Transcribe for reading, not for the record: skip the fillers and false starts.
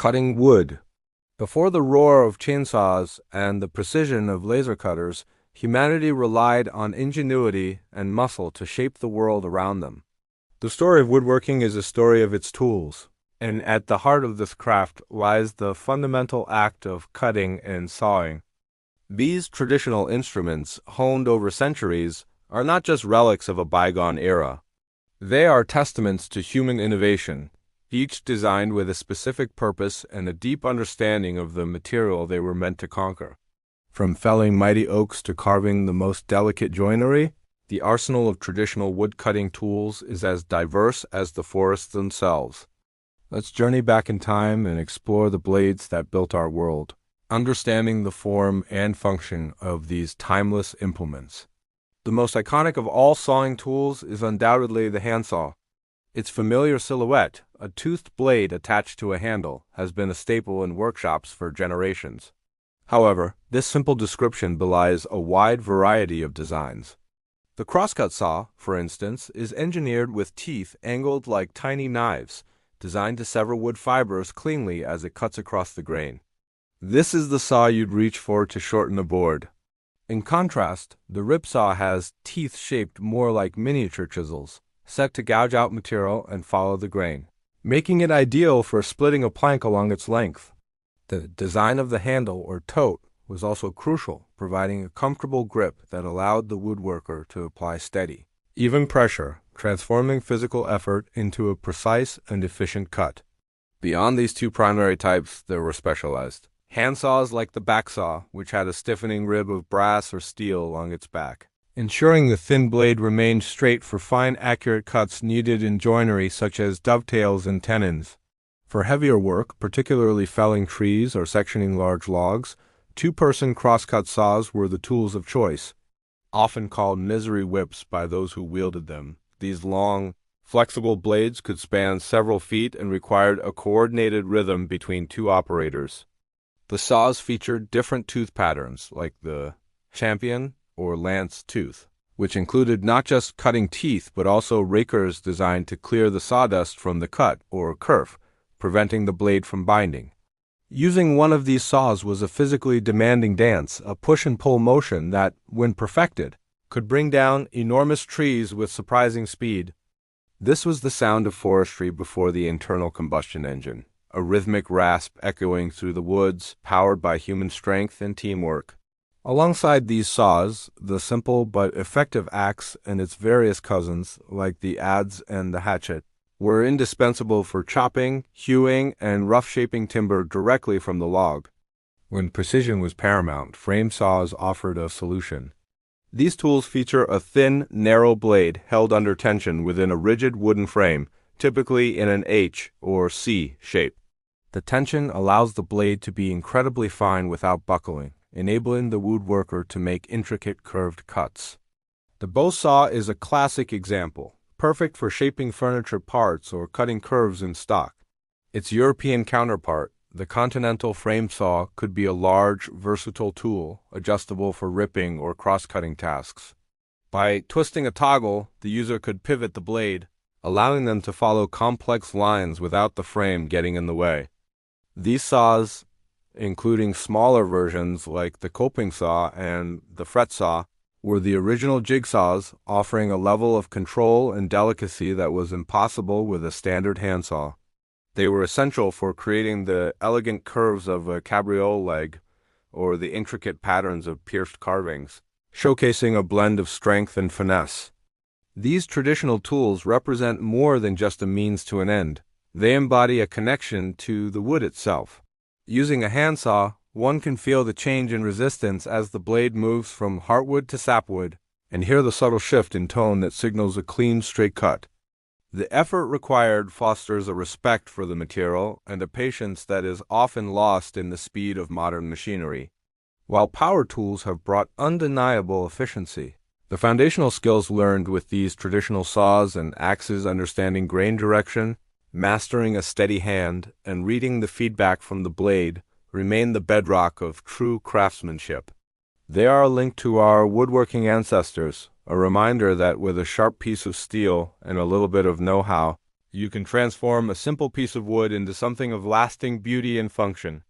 Cutting wood. Before the roar of chainsaws and the precision of laser cutters, humanity relied on ingenuity and muscle to shape the world around them. The story of woodworking is a story of its tools, and at the heart of this craft lies the fundamental act of cutting and sawing. These traditional instruments, honed over centuries, are not just relics of a bygone era. They are testaments to human innovation, each designed with a specific purpose and a deep understanding of the material they were meant to conquer. From felling mighty oaks to carving the most delicate joinery, the arsenal of traditional wood-cutting tools is as diverse as the forests themselves. Let's journey back in time and explore the blades that built our world, understanding the form and function of these timeless implements. The most iconic of all sawing tools is undoubtedly the handsaw. Its familiar silhouette, a toothed blade attached to a handle, has been a staple in workshops for generations. However, this simple description belies a wide variety of designs. The crosscut saw, for instance, is engineered with teeth angled like tiny knives, designed to sever wood fibers cleanly as it cuts across the grain. This is the saw you'd reach for to shorten a board. In contrast, the rip saw has teeth shaped more like miniature chisels, set to gouge out material and follow the grain, making it ideal for splitting a plank along its length. The design of the handle or tote was also crucial, providing a comfortable grip that allowed the woodworker to apply steady, even pressure, transforming physical effort into a precise and efficient cut. Beyond these two primary types, there were specialized handsaws like the back saw, which had a stiffening rib of brass or steel along its back, ensuring the thin blade remained straight for fine, accurate cuts needed in joinery such as dovetails and tenons. For heavier work, particularly felling trees or sectioning large logs, two-person crosscut saws were the tools of choice, often called misery whips by those who wielded them. These long, flexible blades could span several feet and required a coordinated rhythm between two operators. The saws featured different tooth patterns, like the champion or lance tooth, which included not just cutting teeth but also rakers designed to clear the sawdust from the cut or kerf, preventing the blade from binding. Using one of these saws was a physically demanding dance, a push-and-pull motion that, when perfected, could bring down enormous trees with surprising speed. This was the sound of forestry before the internal combustion engine, a rhythmic rasp echoing through the woods, powered by human strength and teamwork. Alongside these saws, the simple but effective axe and its various cousins, like the adze and the hatchet, were indispensable for chopping, hewing, and rough-shaping timber directly from the log. When precision was paramount, frame saws offered a solution. These tools feature a thin, narrow blade held under tension within a rigid wooden frame, typically in an H or C shape. The tension allows the blade to be incredibly fine without buckling, enabling the woodworker to make intricate curved cuts. The bow saw is a classic example, perfect for shaping furniture parts or cutting curves in stock. Its European counterpart, the continental frame saw, could be a large, versatile tool, adjustable for ripping or cross-cutting tasks. By twisting a toggle, the user could pivot the blade, allowing them to follow complex lines without the frame getting in the way. These saws, including smaller versions like the coping saw and the fret saw, were the original jigsaws, offering a level of control and delicacy that was impossible with a standard handsaw. They were essential for creating the elegant curves of a cabriole leg or the intricate patterns of pierced carvings, showcasing a blend of strength and finesse. These traditional tools represent more than just a means to an end. They embody a connection to the wood itself. Using a handsaw, one can feel the change in resistance as the blade moves from heartwood to sapwood, and hear the subtle shift in tone that signals a clean, straight cut. The effort required fosters a respect for the material and a patience that is often lost in the speed of modern machinery. While power tools have brought undeniable efficiency, the foundational skills learned with these traditional saws and axes, understanding grain direction, mastering a steady hand, and reading the feedback from the blade, remain the bedrock of true craftsmanship. They are a link to our woodworking ancestors, a reminder that with a sharp piece of steel and a little bit of know-how, you can transform a simple piece of wood into something of lasting beauty and function.